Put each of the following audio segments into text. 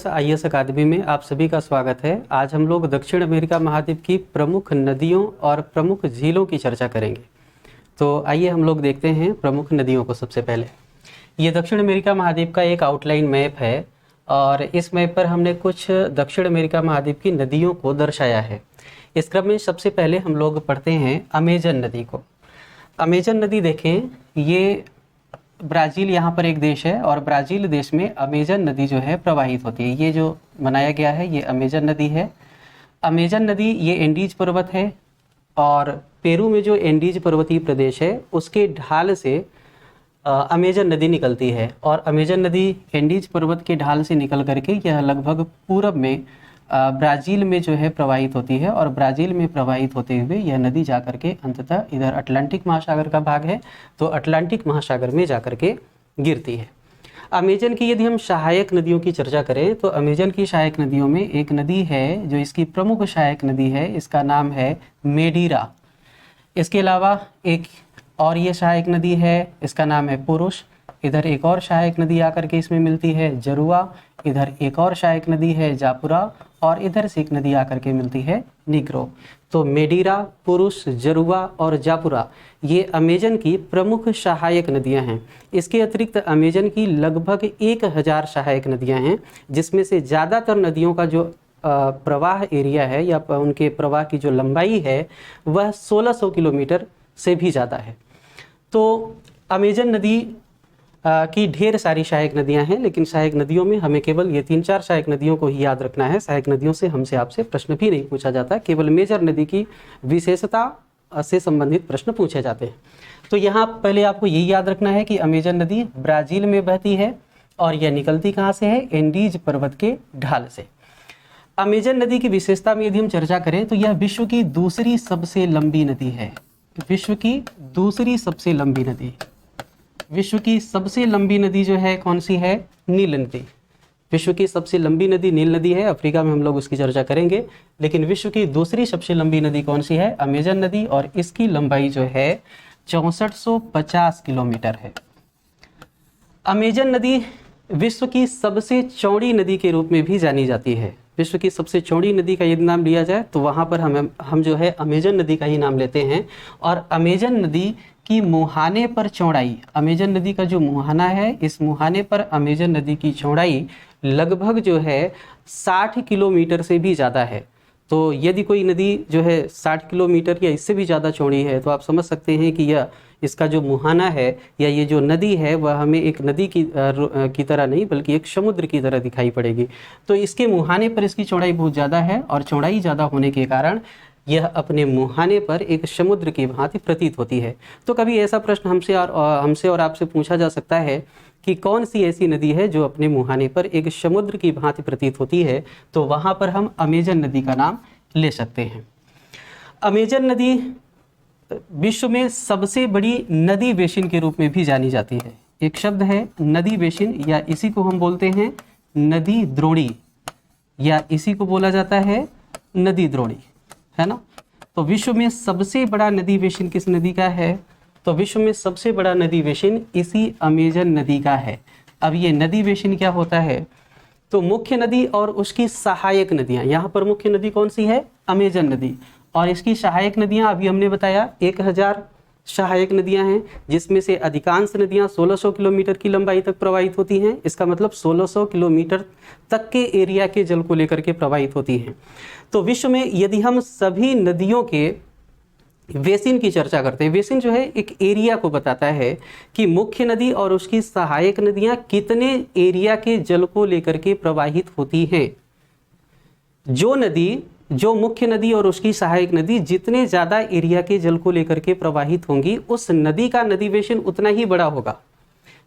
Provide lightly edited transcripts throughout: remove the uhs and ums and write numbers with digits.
Viewers, IAS अकादमी में आप सभी का स्वागत है। आज हम लोग दक्षिण अमेरिका महाद्वीप की प्रमुख नदियों और प्रमुख झीलों की चर्चा करेंगे। तो आइए हम लोग देखते हैं प्रमुख नदियों को। सबसे पहले ये दक्षिण अमेरिका महाद्वीप का एक आउटलाइन मैप है और इस मैप पर हमने कुछ दक्षिण अमेरिका महाद्वीप की नदियों को दर्शाया है। इस क्रम में सबसे पहले हम लोग पढ़ते हैं अमेजन नदी को। अमेजन नदी देखें, ये ब्राज़ील यहाँ पर एक देश है और ब्राज़ील देश में अमेजन नदी जो है प्रवाहित होती है। ये जो बनाया गया है ये अमेजन नदी है। अमेजन नदी ये एंडीज पर्वत है और पेरू में जो एंडीज पर्वतीय प्रदेश है उसके ढाल से अमेजन नदी निकलती है और अमेजन नदी एंडीज पर्वत के ढाल से निकल करके यह लगभग पूरब में ब्राज़ील में जो है प्रवाहित होती है और ब्राज़ील में प्रवाहित होते हुए यह नदी जाकर के अंततः इधर अटलांटिक महासागर का भाग है तो अटलांटिक महासागर में जाकर के गिरती है। अमेजन की यदि हम सहायक नदियों की चर्चा करें तो अमेजन की सहायक नदियों में एक नदी है जो इसकी प्रमुख सहायक नदी है, इसका नाम है मेडीरा। इसके अलावा एक और ये सहायक नदी है, इसका नाम है पुरुष। इधर एक और सहायक नदी आकर के इसमें मिलती है जरुआ। इधर एक और सहायक नदी है जापुरा और इधर से एक नदी आकर के मिलती है निग्रो। तो मेडीरा, पुरुष, जरुआ और जापुरा ये अमेजन की प्रमुख सहायक नदियां हैं। इसके अतिरिक्त अमेजन की लगभग 1000 सहायक नदियां हैं जिसमें से ज़्यादातर नदियों का जो प्रवाह एरिया है या उनके प्रवाह की जो लंबाई है वह 1600 किलोमीटर से भी ज़्यादा है। तो अमेजन नदी की ढेर सारी सहायक नदियां हैं, लेकिन सहायक नदियों में हमें केवल ये 3-4 सहायक नदियों को ही याद रखना है। सहायक नदियों से हमसे आपसे प्रश्न भी नहीं पूछा जाता, केवल मेजर नदी की विशेषता से संबंधित प्रश्न पूछे जाते हैं। तो यहाँ पहले आपको यही याद रखना है कि अमेजन नदी ब्राज़ील में बहती है और यह निकलती कहाँ से है? एंडीज पर्वत के ढाल से। अमेजन नदी की विशेषता में यदि हम चर्चा करें तो यह विश्व की दूसरी सबसे लंबी नदी है। विश्व की दूसरी सबसे लंबी नदी, विश्व की सबसे लंबी नदी जो है कौन सी है? नील नदी। विश्व की सबसे लंबी नदी नील नदी है। अफ्रीका में हम लोग उसकी चर्चा करेंगे, लेकिन विश्व की दूसरी सबसे लंबी नदी कौन सी है? अमेजन नदी, और इसकी लंबाई जो है 6450 किलोमीटर है। अमेजन नदी विश्व की सबसे चौड़ी नदी के रूप में भी जानी जाती है। विश्व की सबसे चौड़ी नदी का यदि नाम लिया जाए तो वहाँ पर हम जो है अमेजन नदी का ही नाम लेते हैं। और अमेजन नदी की मुहाने पर चौड़ाई, अमेजन नदी का जो मुहाना है, इस मुहाने पर अमेजन नदी की चौड़ाई लगभग जो है 60 किलोमीटर से भी ज़्यादा है। तो यदि कोई नदी जो है 60 किलोमीटर या इससे भी ज़्यादा चौड़ी है तो आप समझ सकते हैं कि यह इसका जो मुहाना है या ये जो नदी है वह हमें एक नदी की तरह नहीं बल्कि एक समुद्र की तरह दिखाई पड़ेगी। तो इसके मुहाने पर इसकी चौड़ाई बहुत ज़्यादा है और चौड़ाई ज़्यादा होने के कारण यह अपने मुहाने पर एक समुद्र की भांति प्रतीत होती है। तो कभी ऐसा प्रश्न हमसे और आपसे पूछा जा सकता है कि कौन सी ऐसी नदी है जो अपने मुहाने पर एक समुद्र की भांति प्रतीत होती है, तो वहाँ पर हम अमेजन नदी का नाम ले सकते हैं। अमेजन नदी विश्व में सबसे बड़ी नदी बेसिन के रूप में भी जानी जाती है। एक शब्द है नदी बेसिन, या इसी को हम बोलते हैं नदी द्रोणी, या इसी को बोला जाता है नदी द्रोणी, है ना। तो विश्व में सबसे बड़ा नदी बेसिन किस नदी का है? तो विश्व में सबसे बड़ा नदी बेसिन इसी अमेजन नदी का है। अब ये नदी बेसिन क्या होता है? तो मुख्य नदी और उसकी सहायक नदियाँ, यहाँ पर मुख्य नदी कौन सी है? अमेजन नदी, और इसकी सहायक नदियाँ अभी हमने बताया 1000 सहायक नदियां हैं जिसमें से अधिकांश नदियां 1600 किलोमीटर की लंबाई तक प्रवाहित होती हैं। इसका मतलब 1600 किलोमीटर तक के एरिया के जल को लेकर के प्रवाहित होती हैं। तो विश्व में यदि हम सभी नदियों के बेसिन की चर्चा करते हैं, बेसिन जो है एक एरिया को बताता है कि मुख्य नदी और उसकी सहायक नदियां कितने एरिया के जल को लेकर के प्रवाहित होती हैं। जो मुख्य नदी और उसकी सहायक नदी जितने ज़्यादा एरिया के जल को लेकर के प्रवाहित होंगी उस नदी का नदी बेसिन उतना ही बड़ा होगा।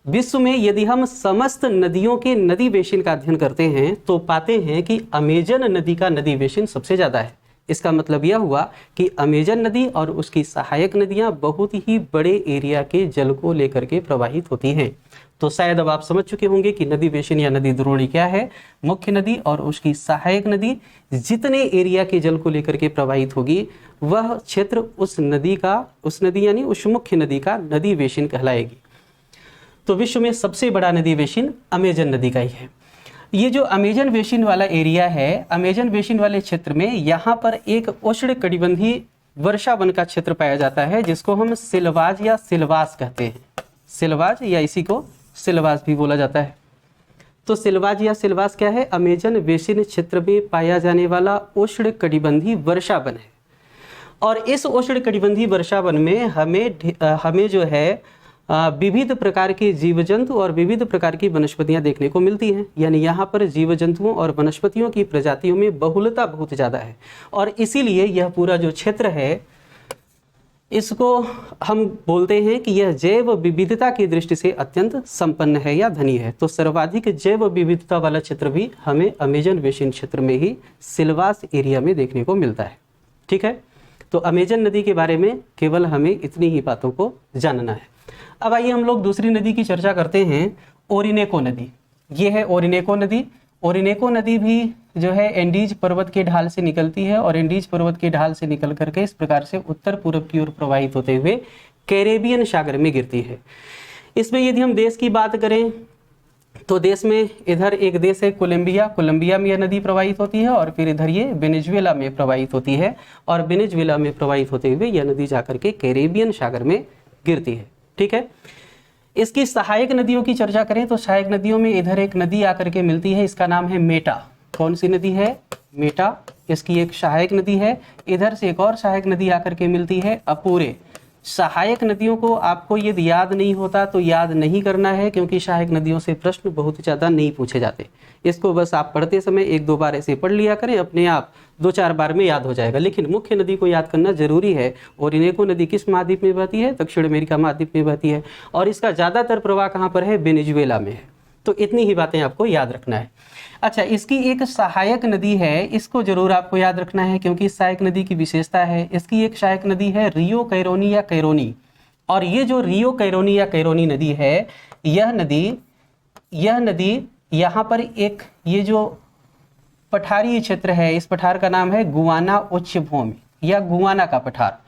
विश्व में यदि हम समस्त नदियों के नदी बेसिन का अध्ययन करते हैं तो पाते हैं कि अमेजन नदी का नदी बेसिन सबसे ज़्यादा है। इसका मतलब यह हुआ कि अमेजन नदी और उसकी सहायक नदियाँ बहुत ही बड़े एरिया के जल को लेकर के प्रवाहित होती हैं। तो शायद अब आप समझ चुके होंगे कि नदी बेसिन या नदी द्रोणी क्या है। मुख्य नदी और उसकी सहायक नदी जितने एरिया के जल को लेकर के प्रवाहित होगी वह क्षेत्र उस नदी यानी उस मुख्य नदी का नदी बेसिन कहलाएगी। तो विश्व में सबसे बड़ा नदी बेसिन अमेजन नदी का ही है। ये जो अमेजन बेसिन वाला एरिया है, अमेजन बेसिन वाले क्षेत्र में यहाँ पर एक उष्णकटिबंधीय वर्षा वन का क्षेत्र पाया जाता है जिसको हम सिलवाज या सिलवास कहते हैं। सिलवाज या इसी को सिलवास भी बोला जाता है। तो सिलवाज या सिलवास क्या है? अमेजन बेसिन क्षेत्र में पाया जाने वाला उष्णकटिबंधीय वर्षा वन है। और इस उष्णकटिबंधीय वर्षा वन में हमें जो है विविध प्रकार के जीव जंतु और विविध प्रकार की वनस्पतियां देखने को मिलती हैं। यानी यहाँ पर जीव जंतुओं और वनस्पतियों की प्रजातियों में बहुलता बहुत ज़्यादा है और इसीलिए यह पूरा जो क्षेत्र है इसको हम बोलते हैं कि यह जैव विविधता की दृष्टि से अत्यंत संपन्न है या धनी है। तो सर्वाधिक जैव विविधता वाला क्षेत्र भी हमें अमेजन बेसिन क्षेत्र में ही सिलवास एरिया में देखने को मिलता है। ठीक है, तो अमेजन नदी के बारे में केवल हमें इतनी ही बातों को जानना है। अब आइए हम लोग दूसरी नदी की चर्चा करते हैं, ओरिनेको नदी। ये है ओरिनेको नदी। ओरिनेको नदी भी जो है एंडीज पर्वत के ढाल से निकलती है और एंडीज पर्वत के ढाल से निकल करके इस प्रकार से उत्तर पूर्व की ओर प्रवाहित होते हुए कैरेबियन सागर में गिरती है। इसमें यदि हम देश की बात करें तो देश में इधर एक देश है कोलंबिया, कोलंबिया में यह नदी प्रवाहित होती है और फिर इधर ये वेनेजुएला में प्रवाहित होती है और वेनेजुएला में प्रवाहित होते हुए यह नदी जाकर के कैरेबियन सागर में गिरती है। ठीक है, इसकी सहायक नदियों की चर्चा करें तो सहायक नदियों में इधर एक नदी आकर के मिलती है, इसका नाम है मेटा। कौन सी नदी है? मेटा, इसकी एक सहायक नदी है। इधर से एक और सहायक नदी आकर के मिलती है अपूरे। सहायक नदियों को आपको यदि याद नहीं होता तो याद नहीं करना है क्योंकि सहायक नदियों से प्रश्न बहुत ज़्यादा नहीं पूछे जाते। इसको बस आप पढ़ते समय एक दो बार ऐसे पढ़ लिया करें, अपने आप दो चार बार में याद हो जाएगा। लेकिन मुख्य नदी को याद करना जरूरी है। ओरिनेको नदी किस महाद्वीप में बहती है? दक्षिण अमेरिका महाद्वीप में बहती है और इसका ज़्यादातर प्रवाह कहाँ पर है? वेनेजुएला में है। तो इतनी ही बातें आपको याद रखना है। अच्छा, इसकी एक सहायक नदी है, इसको जरूर आपको याद रखना है क्योंकि सहायक नदी की विशेषता है। इसकी एक सहायक नदी है रियो कैरोनी या कैरोनी। और ये जो रियो कैरोनी या कैरोनी नदी है, यह नदी यहाँ पर एक ये जो पठारी क्षेत्र है, इस पठार का नाम है गुआना उच्च भूमि या गुआना का पठार।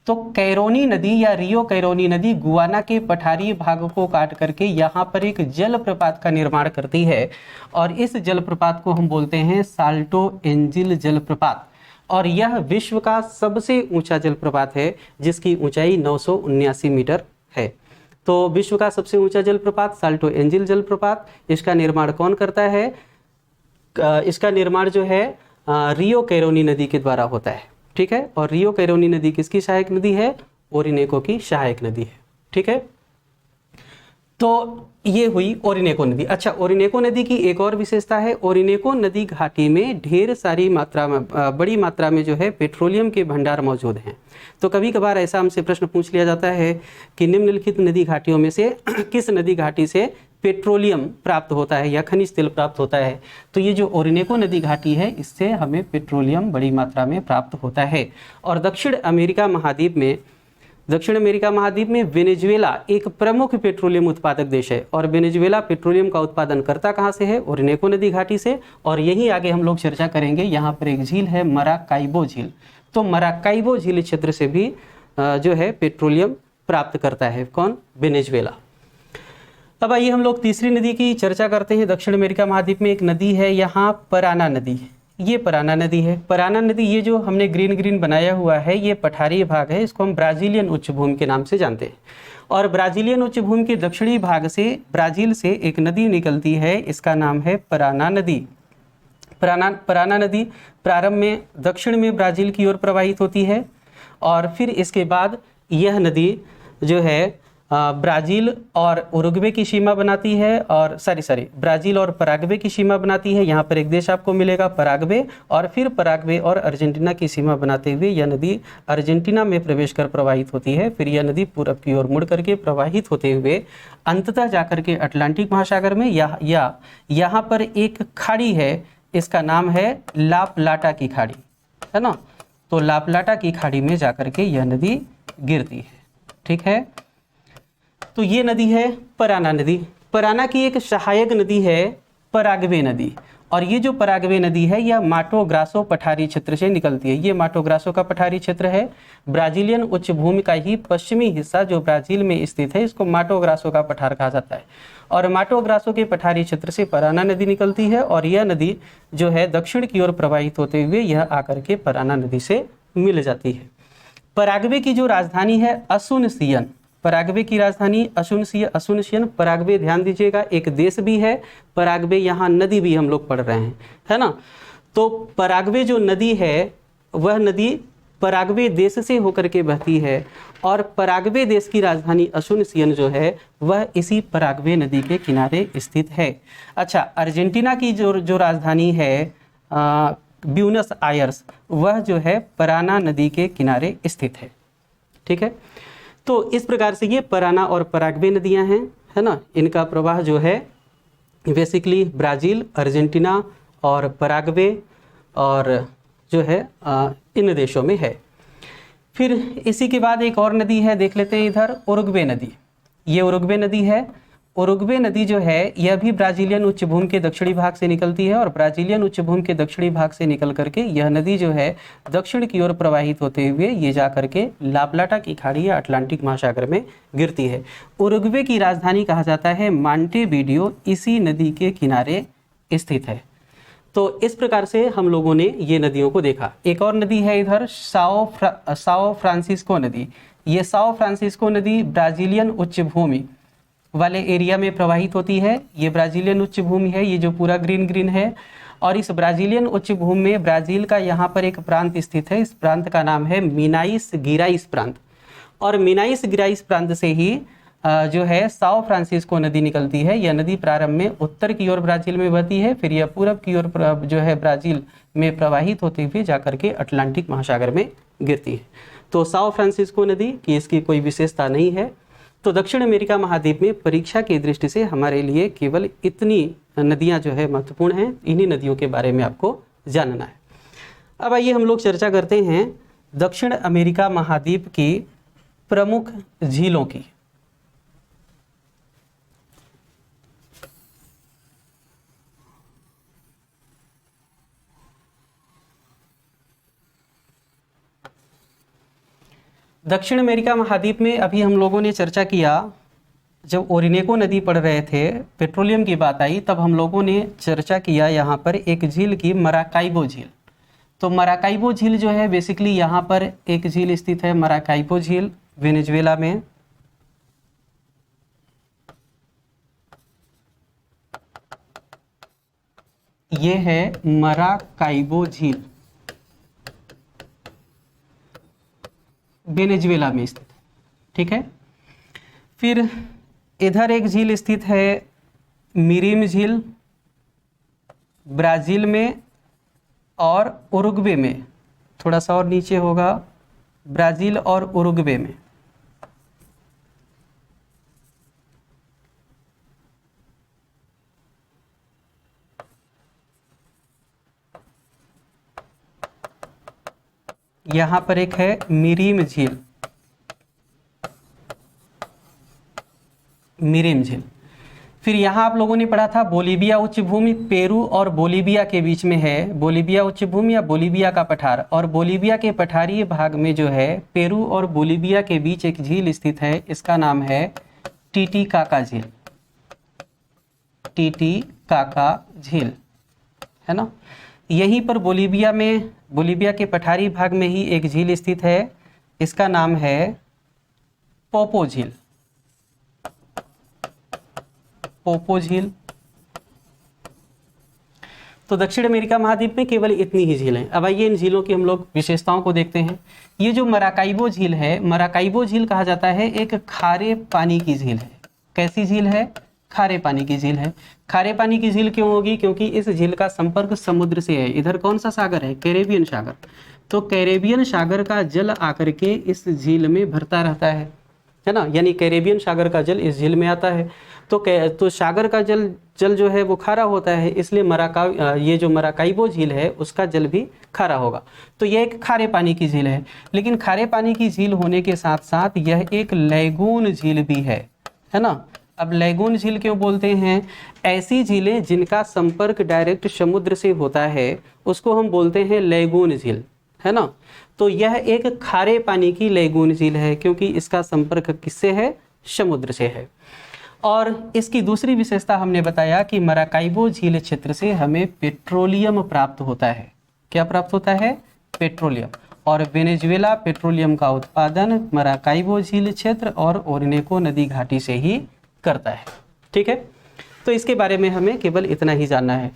तो कैरोनी नदी या रियो कैरोनी नदी गुआना के पठारी भाग को काट करके यहाँ पर एक जलप्रपात का निर्माण करती है और इस जलप्रपात को हम बोलते हैं साल्टो एंजिल जलप्रपात। और यह विश्व का सबसे ऊंचा जलप्रपात है जिसकी ऊंचाई 979 मीटर है। तो विश्व का सबसे ऊंचा जलप्रपात साल्टो एंजिल जलप्रपात, इसका निर्माण कौन करता है? इसका निर्माण जो है रियो कैरोनी नदी के द्वारा होता है। ठीक है, और रियो कैरोनी नदी किसकी सहायक नदी है? ओरिनेको की सहायक नदी है। ठीक है, तो ये हुई ओरिनेको नदी। अच्छा, ओरिनेको नदी की एक और विशेषता है, ओरिनेको नदी घाटी में ढेर सारी मात्रा में बड़ी मात्रा में जो है पेट्रोलियम के भंडार मौजूद हैं। तो कभी कभार ऐसा हमसे प्रश्न पूछ लिया जाता है कि निम्नलिखित नदी घाटियों में से किस नदी घाटी से पेट्रोलियम प्राप्त होता है या खनिज तेल प्राप्त होता है? तो ये जो ओरिनेको नदी घाटी है इससे हमें पेट्रोलियम बड़ी मात्रा में प्राप्त होता है। और दक्षिण अमेरिका महाद्वीप में वेनेजुएला एक प्रमुख पेट्रोलियम उत्पादक देश है और वेनेजुएला पेट्रोलियम का उत्पादन करता कहाँ से है? ओरिनेको नदी घाटी से। और यही आगे हम लोग चर्चा करेंगे, यहाँ पर एक झील है मराकाइबो झील। तो मराकाइबो झील क्षेत्र से भी जो है पेट्रोलियम प्राप्त करता है कौन? वेनेजुएला। अब आइए हम लोग तीसरी नदी की चर्चा करते हैं। दक्षिण अमेरिका महाद्वीप में एक नदी है यहाँ पराना नदी। ये पराना नदी है। पराना नदी ये जो हमने ग्रीन बनाया हुआ है ये पठारी भाग है, इसको हम ब्राजीलियन उच्च भूमि के नाम से जानते हैं। और ब्राजीलियन उच्च भूमि के दक्षिणी भाग से ब्राजील से एक नदी निकलती है, इसका नाम है पराना नदी। पराना नदी प्रारंभ में दक्षिण में ब्राज़ील की ओर प्रवाहित होती है और फिर इसके बाद यह नदी जो है ब्राज़ील और उरुग्वे की सीमा बनाती है और ब्राज़ील और पराग्वे की सीमा बनाती है। यहाँ पर एक देश आपको मिलेगा पराग्वे, और फिर पराग्वे और अर्जेंटीना की सीमा बनाते हुए यह नदी अर्जेंटीना में प्रवेश कर प्रवाहित होती है। फिर यह नदी पूरब की ओर मुड़ करके प्रवाहित होते हुए अंततः जाकर के अटलांटिक महासागर में यहाँ पर एक खाड़ी है, इसका नाम है ला प्लाटा की खाड़ी, है ना। तो ला प्लाटा की खाड़ी में जाकर के यह नदी गिरती है। ठीक है, तो ये नदी है पराना नदी। पराना की एक सहायक नदी है पराग्वे नदी और ये जो पराग्वे नदी है यह माटो ग्रासो पठारी क्षेत्र से निकलती है। ये माटो ग्रासो का पठारी क्षेत्र है, ब्राजीलियन उच्च भूमि का ही पश्चिमी हिस्सा जो ब्राजील में स्थित है इसको माटो ग्रासो का पठार कहा जाता है। और माटो ग्रासो के पठारी क्षेत्र से पराना नदी निकलती है और यह नदी जो है दक्षिण की ओर प्रवाहित होते हुए यह आकर के पराना नदी से मिल जाती है। पराग्वे की जो राजधानी है असुनसियन, पराग्वे की राजधानी असुनसियन। पराग्वे ध्यान दीजिएगा एक देश भी है, पराग्वे यहाँ नदी भी हम लोग पढ़ रहे हैं, है ना। तो पराग्वे जो नदी है वह नदी पराग्वे देश से होकर के बहती है और पराग्वे देश की राजधानी असुनसियन जो है वह इसी पराग्वे नदी के किनारे स्थित है। अच्छा, अर्जेंटीना की जो राजधानी है ब्यूनस आयर्स, वह जो है पराना नदी के किनारे स्थित है। ठीक है, तो इस प्रकार से ये पराना और पराग्वे नदियां हैं, है ना। इनका प्रवाह जो है बेसिकली ब्राज़ील, अर्जेंटीना और पराग्वे और जो है इन देशों में है। फिर इसी के बाद एक और नदी है, देख लेते हैं इधर, उरुग्वे नदी। ये उरुग्वे नदी है। उरुग्वे नदी जो है यह भी ब्राज़ीलियन उच्च भूमि के दक्षिणी भाग से निकलती है और ब्राज़ीलियन उच्च भूमि के दक्षिणी भाग से निकल करके यह नदी जो है दक्षिण की ओर प्रवाहित होते हुए ये जा करके ला प्लाटा की खाड़ी या अटलांटिक महासागर में गिरती है। उरुग्वे की राजधानी कहा जाता है मॉन्टेविडियो, इसी नदी के किनारे स्थित है। तो इस प्रकार से हम लोगों ने ये नदियों को देखा। एक और नदी है इधर साओ फ्रांसिस्को नदी। ये साओ फ्रांसिस्को नदी ब्राज़ीलियन उच्च भूमि वाले एरिया में प्रवाहित होती है। ये ब्राज़ीलियन उच्च भूमि है, ये जो पूरा ग्रीन ग्रीन है। और इस ब्राज़ीलियन उच्च भूमि में ब्राज़ील का यहाँ पर एक प्रांत स्थित है। इस प्रांत का नाम है मिनाइस गिराइस प्रांत। और मिनाइस गिराइस प्रांत से ही जो है साओ फ्रांसिस्को नदी निकलती है। यह नदी प्रारंभ में उत्तर की ओर ब्राज़ील में बहती है, फिर यह पूरब की ओर जो है ब्राज़ील में प्रवाहित होते हुए जाकर के अटलांटिक महासागर में गिरती है। तो साओ फ्रांसिस्को नदी की इसकी कोई विशेषता नहीं है। तो दक्षिण अमेरिका महाद्वीप में परीक्षा की दृष्टि से हमारे लिए केवल इतनी नदियां जो है महत्वपूर्ण हैं, इन्हीं नदियों के बारे में आपको जानना है। अब आइए हम लोग चर्चा करते हैं दक्षिण अमेरिका महाद्वीप की प्रमुख झीलों की। दक्षिण अमेरिका महाद्वीप में अभी हम लोगों ने चर्चा किया, जब ओरिनेको नदी पढ़ रहे थे, पेट्रोलियम की बात आई, तब हम लोगों ने चर्चा किया यहाँ पर एक झील की, मराकाइबो झील। तो मराकाइबो झील जो है बेसिकली यहाँ पर एक झील स्थित है, मराकाइबो झील वेनेजुएला में। ये है मराकाइबो झील, वेनेजुएला में स्थित, ठीक है। फिर इधर एक झील स्थित है मिरिम झील, ब्राज़ील में और उरुग्वे में, थोड़ा सा और नीचे होगा, ब्राज़ील और उरुग्वे में। यहाँ पर एक है मिरिम झील, मिरिम झील। फिर यहाँ आप लोगों ने पढ़ा था बोलीविया उच्च भूमि, पेरू और बोलीविया के बीच में है बोलीविया उच्च भूमि या बोलीविया का पठार। और बोलीविया के पठारी भाग में जो है पेरू और बोलीविया के बीच एक झील स्थित है, इसका नाम है टीटीकाका झील, टीटीकाका झील, है ना। यहीं पर बोलीविया के पठारी भाग में ही एक झील स्थित है, इसका नाम है पोपो झील, पोपो झील। तो दक्षिण अमेरिका महाद्वीप में केवल इतनी ही झीलें। अब आइए इन झीलों की हम लोग विशेषताओं को देखते हैं। ये जो मराकाइबो झील है, मराकाइबो झील कहा जाता है एक खारे पानी की झील है। कैसी झील है? खारे पानी की झील है। खारे पानी की झील क्यों होगी? क्योंकि इस झील का संपर्क समुद्र से है। इधर कौन सा सागर है? कैरेबियन सागर। तो कैरेबियन सागर का जल आकर के इस झील में भरता रहता है ना, यानी कैरेबियन सागर का जल इस झील में आता है। तो सागर का जल जो है वो खारा होता है, इसलिए ये जो मराकाइबो झील है उसका जल भी खारा होगा। तो यह एक खारे पानी की झील है। लेकिन खारे पानी की झील होने के साथ साथ यह एक लैगून झील भी है ना। अब लैगून झील क्यों बोलते हैं? ऐसी झीलें जिनका संपर्क डायरेक्ट समुद्र से होता है उसको हम बोलते हैं लैगून झील, है ना। तो यह एक खारे पानी की लैगून झील है क्योंकि इसका संपर्क किससे है? समुद्र से है। और इसकी दूसरी विशेषता हमने बताया कि मराकाइबो झील क्षेत्र से हमें पेट्रोलियम प्राप्त होता है। क्या प्राप्त होता है? पेट्रोलियम। और वेनेजुएला पेट्रोलियम का उत्पादन मराकाइबो झील क्षेत्र और ओरिनेको नदी घाटी से ही करता है। ठीक है, तो इसके बारे में हमें केवल इतना ही जानना है।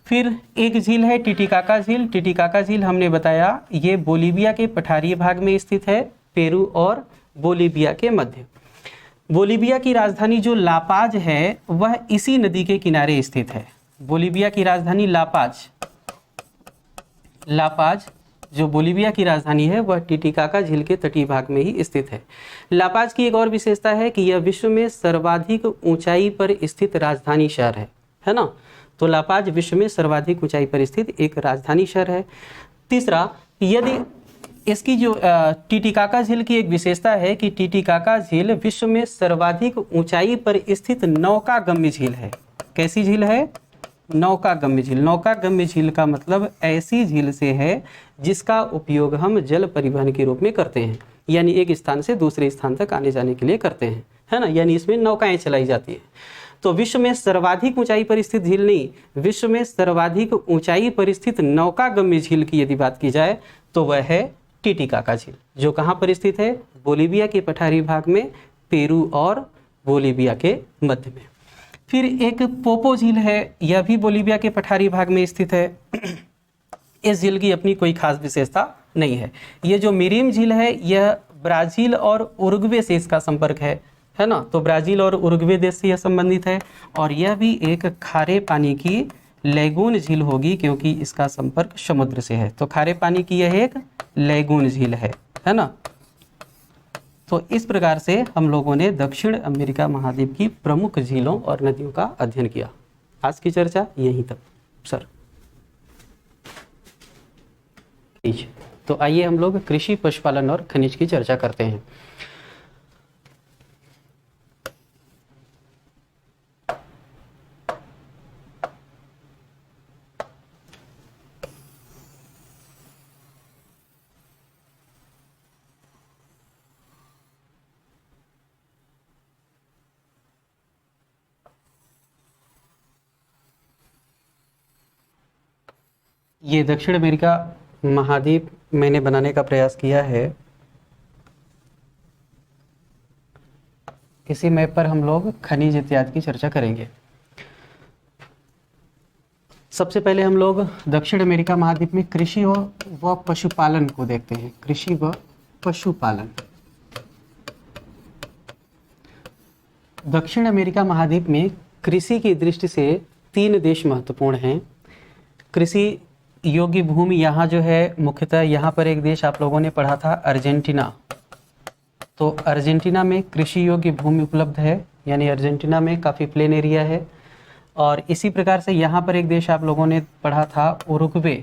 फिर एक झील है टिटिकाका झील। टिटिकाका झील हमने बताया ये बोलीविया के पठारी भाग में स्थित है, पेरू और बोलीविया के मध्य। बोलीविया की राजधानी जो लापाज है वह इसी नदी के किनारे स्थित है। बोलीविया की राजधानी लापाज जो बोलीविया की राजधानी है वह टिटिकाका झील के तटीय भाग में ही स्थित है। लापाज की एक और विशेषता है कि यह विश्व में सर्वाधिक ऊंचाई पर स्थित राजधानी शहर है ना। तो लापाज विश्व में सर्वाधिक ऊंचाई पर स्थित एक राजधानी शहर है। तीसरा, यदि इसकी जो टिटिकाका झील की एक विशेषता है कि टिटिकाका झील विश्व में सर्वाधिक ऊंचाई पर स्थित नौकागम्य झील है। कैसी झील है? नौकागम्य झील। नौकागम्य झील का मतलब ऐसी झील से है जिसका उपयोग हम जल परिवहन के रूप में करते हैं, यानी एक स्थान से दूसरे स्थान तक आने जाने के लिए करते हैं, है ना। यानी इसमें नौकाएं चलाई जाती हैं। तो विश्व में सर्वाधिक ऊंचाई पर स्थित झील नहीं, विश्व में सर्वाधिक ऊंचाई पर स्थित नौकागम्य झील की यदि बात की जाए तो वह है टिटिकाका झील, जो कहाँ पर स्थित है? बोलीविया के पठारी भाग में, पेरू और बोलीविया के मध्य में। फिर एक पोपो झील है, यह भी बोलीविया के पठारी भाग में स्थित है। इस झील की अपनी कोई खास विशेषता नहीं है। ये जो मिरिम झील है यह ब्राजील और उरुग्वे से इसका संपर्क है ना। तो ब्राजील और उरुग्वे देश से यह संबंधित है और यह भी एक खारे पानी की लैगून झील होगी क्योंकि इसका संपर्क समुद्र से है। तो खारे पानी की यह एक लैगून झील है ना। तो इस प्रकार से हम लोगों ने दक्षिण अमेरिका महाद्वीप की प्रमुख झीलों और नदियों का अध्ययन किया। आज की चर्चा यहीं तक सर। तो आइए हम लोग कृषि, पशुपालन और खनिज की चर्चा करते हैं। ये दक्षिण अमेरिका महाद्वीप मैंने बनाने का प्रयास किया है। इसी मैप पर हम लोग खनिज इत्यादि की चर्चा करेंगे। सबसे पहले हम लोग दक्षिण अमेरिका महाद्वीप में कृषि व पशुपालन को देखते हैं। कृषि व पशुपालन। दक्षिण अमेरिका महाद्वीप में कृषि की दृष्टि से 3 देश महत्वपूर्ण हैं। कृषि योग्य भूमि यहाँ जो है मुख्यतः यहाँ पर एक देश आप लोगों ने पढ़ा था अर्जेंटीना। तो अर्जेंटीना में कृषि योग्य भूमि उपलब्ध है, यानी अर्जेंटीना में काफ़ी प्लेन एरिया है। और इसी प्रकार से यहाँ पर एक देश आप लोगों ने पढ़ा था उरुग्वे।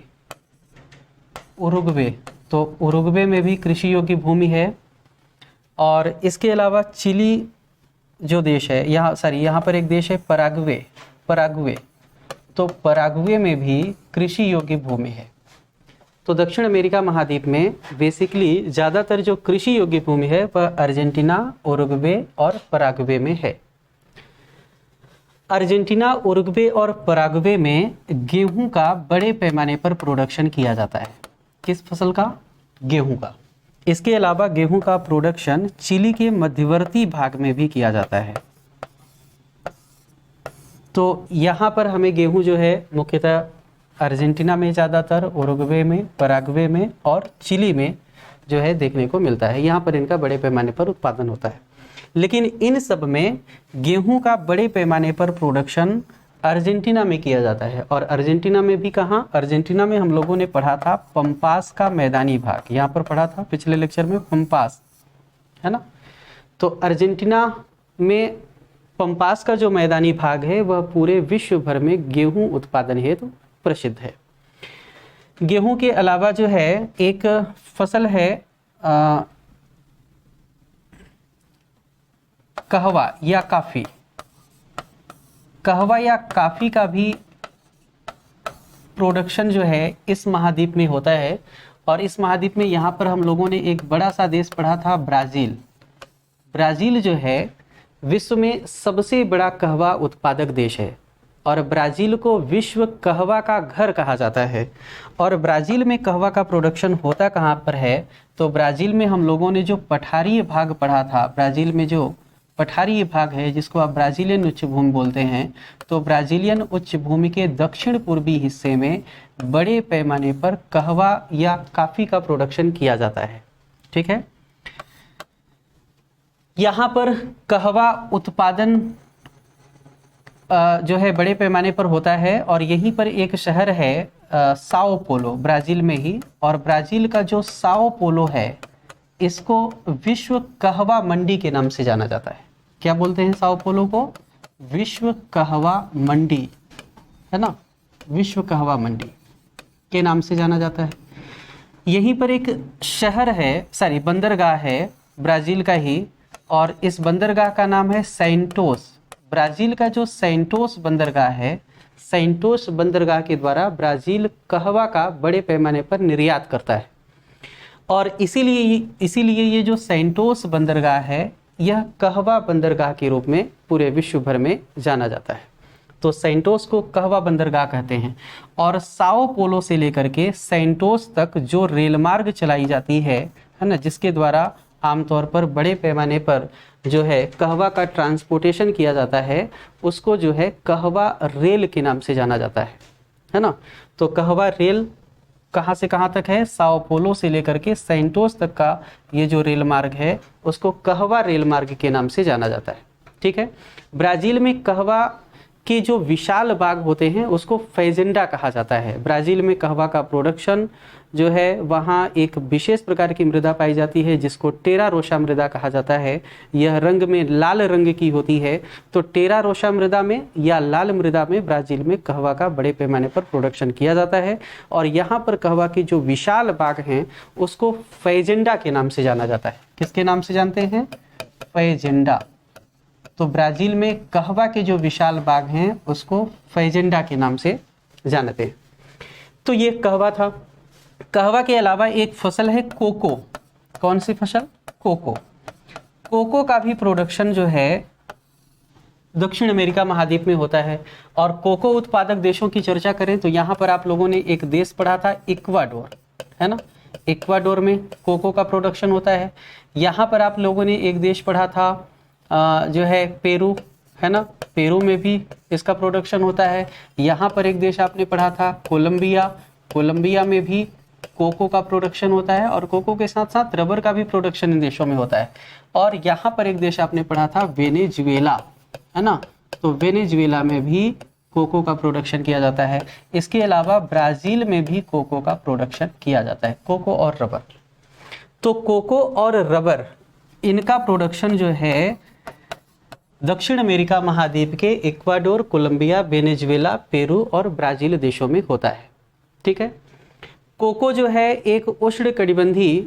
तो उरुग्वे में भी कृषि योग्य भूमि है। और इसके अलावा चिली जो देश है, यहाँ पर एक देश है पराग्वे। तो पराग्वे में भी कृषि योग्य भूमि है। तो दक्षिण अमेरिका महाद्वीप में बेसिकली ज़्यादातर जो कृषि योग्य भूमि है वह अर्जेंटीना, उरुग्वे और पराग्वे में है। अर्जेंटीना, उरुग्वे और पराग्वे में गेहूं का बड़े पैमाने पर प्रोडक्शन किया जाता है। किस फसल का? गेहूं का। इसके अलावा गेहूं का प्रोडक्शन चिली के मध्यवर्ती भाग में भी किया जाता है। तो यहाँ पर हमें गेहूं जो है मुख्यतः अर्जेंटीना में ज़्यादातर, उरुग्वे में, पराग्वे में और चिली में जो है देखने को मिलता है। यहाँ पर इनका बड़े पैमाने पर उत्पादन होता है। लेकिन इन सब में गेहूं का बड़े पैमाने पर प्रोडक्शन अर्जेंटीना में किया जाता है। और अर्जेंटीना में भी कहाँ? अर्जेंटीना में हम लोगों ने पढ़ा था पंपास का मैदानी भाग। यहाँ पर पढ़ा था पिछले लेक्चर में पंपास, है ना। तो अर्जेंटीना में पंपास का जो मैदानी भाग है वह पूरे विश्व भर में गेहूं उत्पादन हेतु प्रसिद्ध है। गेहूं के अलावा जो है एक फसल है कहवा या काफ़ी। कहवा या काफ़ी का भी प्रोडक्शन जो है इस महाद्वीप में होता है। और इस महाद्वीप में यहाँ पर हम लोगों ने एक बड़ा सा देश पढ़ा था, ब्राज़ील। ब्राज़ील जो है विश्व में सबसे बड़ा कहवा उत्पादक देश है और ब्राज़ील को विश्व कहवा का घर कहा जाता है। और ब्राज़ील में कहवा का प्रोडक्शन होता कहाँ पर है, तो ब्राज़ील में हम लोगों ने जो पठारीय भाग पढ़ा था, ब्राज़ील में जो पठारीय भाग है जिसको आप ब्राज़ीलियन उच्च भूमि बोलते हैं, तो ब्राज़ीलियन उच्च भूमि के दक्षिण पूर्वी हिस्से में बड़े पैमाने पर कहवा या काफ़ी का प्रोडक्शन किया जाता है। ठीक है, यहाँ पर कहवा उत्पादन जो है बड़े पैमाने पर होता है। और यहीं पर एक शहर है साओ पोलो, ब्राज़ील में ही। और ब्राज़ील का जो साओ पोलो है इसको विश्व कहवा मंडी के नाम से जाना जाता है। क्या बोलते हैं साओ पोलो को? विश्व कहवा मंडी, है ना, विश्व कहवा मंडी के नाम से जाना जाता है। यहीं पर एक शहर है, बंदरगाह है ब्राज़ील का ही, और इस बंदरगाह का नाम है सैंटोस। ब्राज़ील का जो सैंटोस बंदरगाह है, सैंटोस बंदरगाह के द्वारा ब्राज़ील कहवा का बड़े पैमाने पर निर्यात करता है। और इसीलिए ये जो सैंटोस बंदरगाह है यह कहवा बंदरगाह के रूप में पूरे विश्व भर में जाना जाता है। तो सैंटोस को कहवा बंदरगाह कहते हैं। और साओ पोलो से लेकर के सैंटोस तक जो रेल मार्ग चलाई जाती है ना, जिसके द्वारा आमतौर पर बड़े पैमाने पर जो है कहवा का ट्रांसपोर्टेशन किया जाता है, उसको जो है कहवा रेल के नाम से जाना जाता है ना। तो कहवा रेल कहाँ से कहाँ तक है? साओ पोलो से लेकर के सैंटोस तक का ये जो रेल मार्ग है उसको कहवा रेल मार्ग के नाम से जाना जाता है। ठीक है, ब्राज़ील में कहवा के जो विशाल बाग होते हैं उसको फेजेंडा कहा जाता है। ब्राज़ील में कहवा का प्रोडक्शन जो है वहाँ एक विशेष प्रकार की मृदा पाई जाती है जिसको टेरा रोसा मृदा कहा जाता है। यह रंग में लाल रंग की होती है। तो टेरा रोसा मृदा में या लाल मृदा में ब्राज़ील में कहवा का बड़े पैमाने पर प्रोडक्शन किया जाता है। और यहाँ पर कहवा के जो विशाल बाग हैं उसको फेजेंडा के नाम से जाना जाता है। किसके नाम से जानते हैं? फेजेंडा। तो ब्राज़ील में कहवा के जो विशाल बाग हैं उसको फेजेंडा के नाम से जानते हैं। तो ये कहवा था। कहवा के अलावा एक फसल है कोको। कौन सी फसल? कोको। कोको का भी प्रोडक्शन जो है दक्षिण अमेरिका महाद्वीप में होता है। और कोको उत्पादक देशों की चर्चा करें तो यहाँ पर आप लोगों ने एक देश पढ़ा था, इक्वाडोर, है ना। इक्वाडोर में कोको का प्रोडक्शन होता है। यहाँ पर आप लोगों ने एक देश पढ़ा था जो है पेरू, है ना। पेरू में भी इसका प्रोडक्शन होता है। यहाँ पर एक देश आपने पढ़ा था कोलंबिया। कोलंबिया में भी कोको का प्रोडक्शन होता है और कोको के साथ साथ रबर का भी प्रोडक्शन इन देशों में होता है। और यहाँ पर एक देश आपने पढ़ा था वेनेजुएला, है ना। तो वेनेजुएला में भी कोको का प्रोडक्शन किया जाता है। इसके अलावा ब्राज़ील में भी कोको का प्रोडक्शन किया जाता है, कोको और रबर। तो कोको और रबर इनका प्रोडक्शन जो है दक्षिण अमेरिका महाद्वीप के इक्वाडोर, कोलंबिया, वेनेजुएला, पेरू और ब्राज़ील देशों में होता है। ठीक है, कोको जो है एक उष्णकटिबंधीय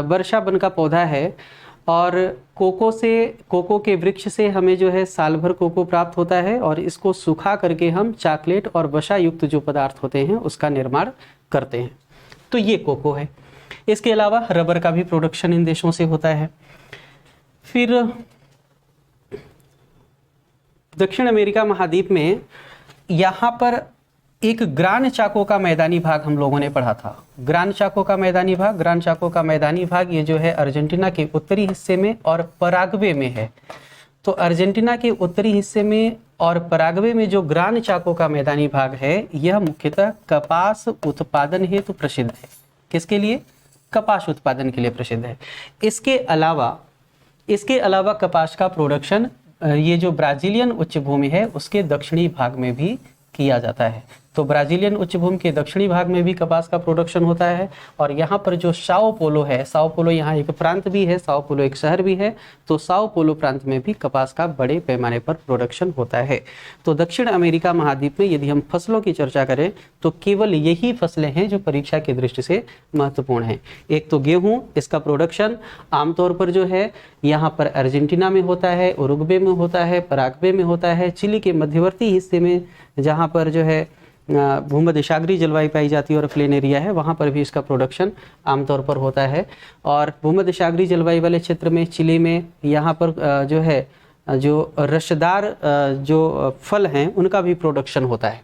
वर्षा वन का पौधा है। और कोको के वृक्ष से हमें जो है साल भर कोको प्राप्त होता है और इसको सुखा करके हम चॉकलेट और वसा युक्त जो पदार्थ होते हैं उसका निर्माण करते हैं। तो ये कोको है। इसके अलावा रबर का भी प्रोडक्शन इन देशों से होता है। फिर दक्षिण अमेरिका महाद्वीप में यहाँ पर एक ग्रान चाको का मैदानी भाग हम लोगों ने पढ़ा था। ग्रान चाको का मैदानी भाग ये जो है अर्जेंटीना के उत्तरी हिस्से में और पराग्वे में है। तो अर्जेंटीना के उत्तरी हिस्से में और पराग्वे में जो ग्रान चाको का मैदानी भाग है यह मुख्यतः कपास उत्पादन हेतु प्रसिद्ध है। किसके लिए? कपास उत्पादन के लिए प्रसिद्ध है। इसके अलावा कपास का प्रोडक्शन ये जो ब्राज़ीलियन उच्च भूमि है उसके दक्षिणी भाग में भी किया जाता है। तो ब्राजीलियन उच्चभूमि के दक्षिणी भाग में भी कपास का प्रोडक्शन होता है। और यहाँ पर जो साओ पोलो है, साओ पोलो यहाँ एक प्रांत भी है, साओ पोलो एक शहर भी है, तो साओ पोलो प्रांत में भी कपास का बड़े पैमाने पर प्रोडक्शन होता है। तो दक्षिण अमेरिका महाद्वीप में यदि हम फसलों की चर्चा करें तो केवल यही फसलें हैं जो परीक्षा की दृष्टि से महत्वपूर्ण हैं। एक तो गेहूं, इसका प्रोडक्शन आमतौर पर जो है यहाँ पर अर्जेंटीना में होता है, उरुग्वे में होता है, पराग्वे में होता है, चिली के मध्यवर्ती हिस्से में जहाँ पर जो है भूमध्य सागरीय जलवायु पाई जाती है और प्लेन एरिया है, वहाँ पर भी इसका प्रोडक्शन आमतौर पर होता है। और भूमध्य सागरीय जलवायु वाले क्षेत्र में, चिली में, यहाँ पर जो है जो रसदार जो फल हैं उनका भी प्रोडक्शन होता है।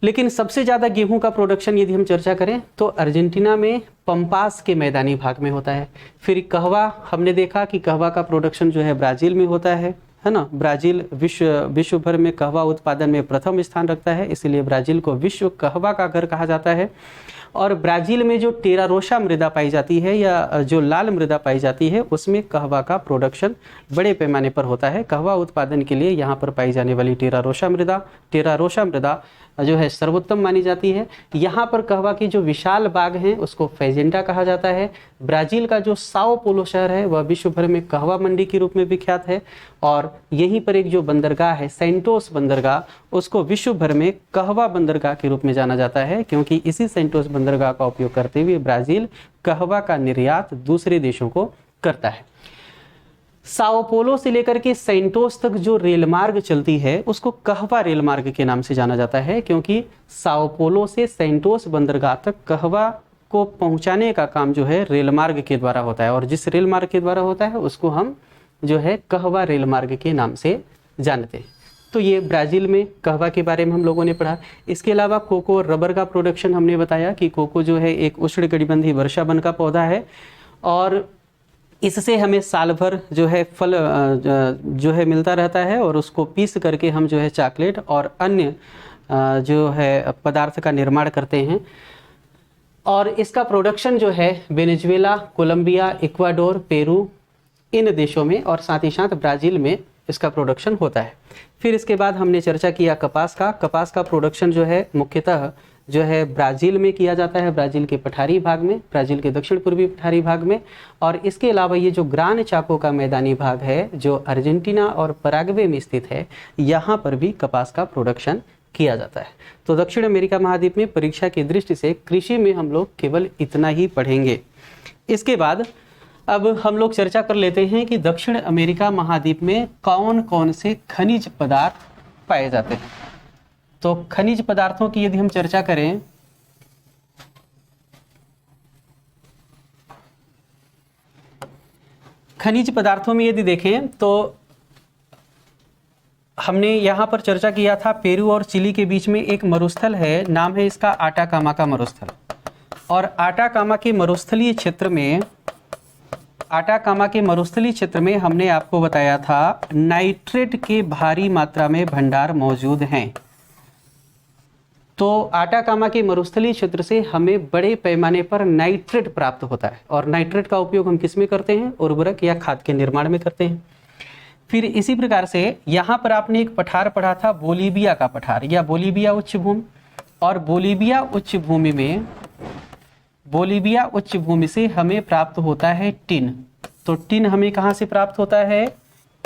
लेकिन सबसे ज़्यादा गेहूं का प्रोडक्शन यदि हम चर्चा करें तो अर्जेंटीना में पंपास के मैदानी भाग में होता है। फिर कहवा, हमने देखा कि कहवा का प्रोडक्शन जो है ब्राज़ील में होता है ना। ब्राज़ील विश्व भर में कहवा उत्पादन में प्रथम स्थान रखता है, इसलिए ब्राज़ील को विश्व कहवा का घर कहा जाता है। और ब्राज़ील में जो टेरा रोसा मृदा पाई जाती है या जो लाल मृदा पाई जाती है उसमें कहवा का प्रोडक्शन बड़े पैमाने पर होता है। कहवा उत्पादन के लिए यहाँ पर पाई जाने वाली टेरा रोसा मृदा जो है सर्वोत्तम मानी जाती है। यहाँ पर कहवा की जो विशाल बाग हैं उसको फेजेंटा कहा जाता है। ब्राज़ील का जो साओ पोलो शहर है वह विश्व भर में कहवा मंडी के रूप में विख्यात है। और यहीं पर एक जो बंदरगाह है सेंटोस बंदरगाह, उसको विश्व भर में कहवा बंदरगाह के रूप में जाना जाता है, क्योंकि इसी सेंटोस बंदरगाह का उपयोग करते हुए ब्राज़ील कहवा का निर्यात दूसरे देशों को करता है। साओ पोलो से लेकर के सेंटोस तक जो रेल मार्ग चलती है उसको कहवा रेल मार्ग के नाम से जाना जाता है, क्योंकि साओ पोलो से सेंटोस बंदरगाह तक कहवा को पहुंचाने का काम जो है रेल मार्ग के द्वारा होता है। और जिस रेल मार्ग के द्वारा होता है उसको हम जो है कहवा रेल मार्ग के नाम से जानते हैं। तो ये ब्राज़ील में कहवा के बारे में हम लोगों ने पढ़ा। इसके अलावा कोको और रबर का प्रोडक्शन हमने बताया कि कोको जो है एक उष्णकटिबंधीय वर्षावन का पौधा है और इससे हमें साल भर जो है फल जो है मिलता रहता है और उसको पीस करके हम जो है चॉकलेट और अन्य जो है पदार्थ का निर्माण करते हैं। और इसका प्रोडक्शन जो है वेनेजुएला, कोलंबिया, इक्वाडोर, पेरू इन देशों में और साथ ही साथ ब्राज़ील में इसका प्रोडक्शन होता है। फिर इसके बाद हमने चर्चा किया कपास का प्रोडक्शन जो है मुख्यतः जो है ब्राज़ील में किया जाता है, ब्राज़ील के पठारी भाग में, ब्राज़ील के दक्षिण पूर्वी पठारी भाग में। और इसके अलावा ये जो ग्रान चाको का मैदानी भाग है जो अर्जेंटीना और पराग्वे में स्थित है, यहाँ पर भी कपास का प्रोडक्शन किया जाता है। तो दक्षिण अमेरिका महाद्वीप में परीक्षा की दृष्टि से कृषि में हम लोग केवल इतना ही पढ़ेंगे। इसके बाद अब हम लोग चर्चा कर लेते हैं कि दक्षिण अमेरिका महाद्वीप में कौन कौन से खनिज पदार्थ पाए जाते हैं। तो खनिज पदार्थों की यदि हम चर्चा करें खनिज पदार्थों में यदि देखें तो हमने यहाँ पर चर्चा किया था पेरू और चिली के बीच में एक मरुस्थल है, नाम है इसका आटाकामा का मरुस्थल। और आटाकामा के मरुस्थलीय क्षेत्र में हमने आपको बताया था नाइट्रेट के भारी मात्रा में भंडार मौजूद हैं। तो आटाकामा के मरुस्थलीय क्षेत्र से हमें बड़े पैमाने पर नाइट्रेट प्राप्त होता है और नाइट्रेट का उपयोग हम किस में करते हैं, उर्वरक या खाद के निर्माण में करते हैं। फिर इसी प्रकार से यहाँ पर आपने एक पठार पढ़ा था बोलीविया का पठार या बोलीविया उच्च भूमि। और बोलीविया उच्च भूमि से हमें प्राप्त होता है टिन। तो टिन हमें कहाँ से प्राप्त होता है,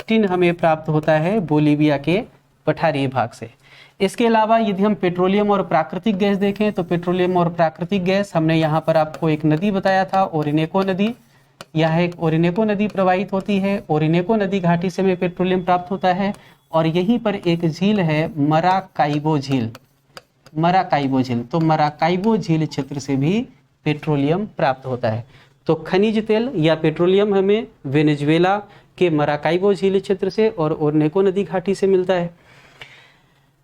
टिन हमें प्राप्त होता है बोलीविया के पठारी भाग से। इसके अलावा यदि हम पेट्रोलियम और प्राकृतिक गैस देखें तो पेट्रोलियम और प्राकृतिक गैस हमने यहाँ पर आपको एक नदी बताया था ओरिनेको नदी। यह एक ओरिनेको नदी प्रवाहित होती है, ओरिनेको नदी घाटी से हमें पेट्रोलियम प्राप्त होता है। और यहीं पर एक झील है मराकाइबो झील। तो मराकाइबो झील क्षेत्र से भी पेट्रोलियम प्राप्त होता है। तो खनिज तेल या पेट्रोलियम हमें वेनेजुएला के मराकाइबो झील क्षेत्र से और ओरिनेको नदी घाटी से मिलता है।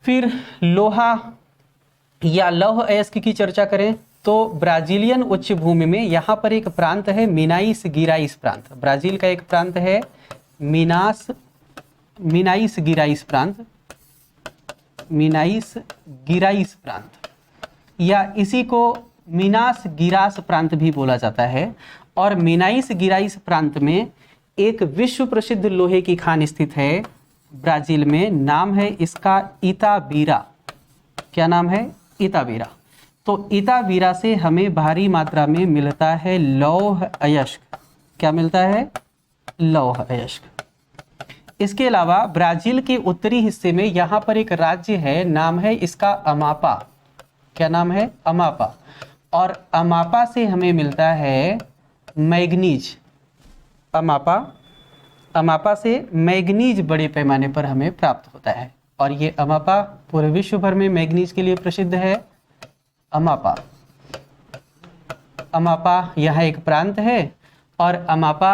फिर लोहा या लौह अयस्क की चर्चा करें तो ब्राजीलियन उच्च भूमि में यहाँ पर एक प्रांत है मिनाइस गिराइस प्रांत। ब्राजील का एक प्रांत है मिनाइस गिराइस प्रांत या इसी को मिनास गिरास प्रांत भी बोला जाता है। और मिनाइस गिराइस प्रांत में एक विश्व प्रसिद्ध लोहे की खान स्थित है ब्राजील में, नाम है इसका इताबीरा। क्या नाम है? इतावीरा। तो इतावीरा से हमें भारी मात्रा में मिलता है लौह अयस्क। क्या मिलता है? लौह अयस्क। इसके अलावा ब्राजील के उत्तरी हिस्से में यहाँ पर एक राज्य है, नाम है इसका अमापा। क्या नाम है? अमापा। और अमापा से हमें मिलता है मैग्नीज। अमापा से मैग्नीज बड़े पैमाने पर हमें प्राप्त होता है। और ये अमापा पूरे विश्व भर में मैग्नीज के लिए प्रसिद्ध है। अमापा यहाँ एक प्रांत है और अमापा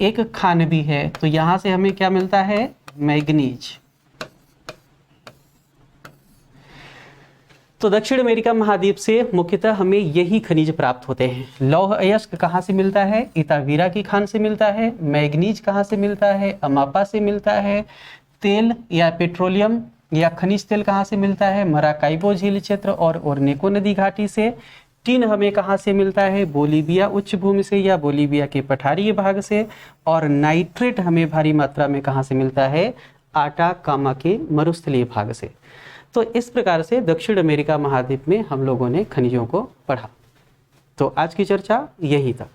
एक खान भी है। तो यहाँ से हमें क्या मिलता है? मैग्नीज। तो दक्षिण अमेरिका महाद्वीप से मुख्यतः हमें यही खनिज प्राप्त होते हैं। लौह अयस्क कहाँ से मिलता है? इतावीरा की खान से मिलता है। मैग्नीज कहाँ से मिलता है? अमापा से मिलता है। तेल या पेट्रोलियम या खनिज तेल कहाँ से मिलता है? मराकाइबो झील क्षेत्र और ओरनेको नदी घाटी से। टिन हमें कहाँ से मिलता है? बोलीविया उच्च भूमि से या बोलीविया के पठारीय भाग से। और नाइट्रेट हमें भारी मात्रा में कहाँ से मिलता है? आटाकामा के मरुस्थलीय भाग से। तो इस प्रकार से दक्षिण अमेरिका महाद्वीप में हम लोगों ने खनिजों को पढ़ा। तो आज की चर्चा यहीं तक।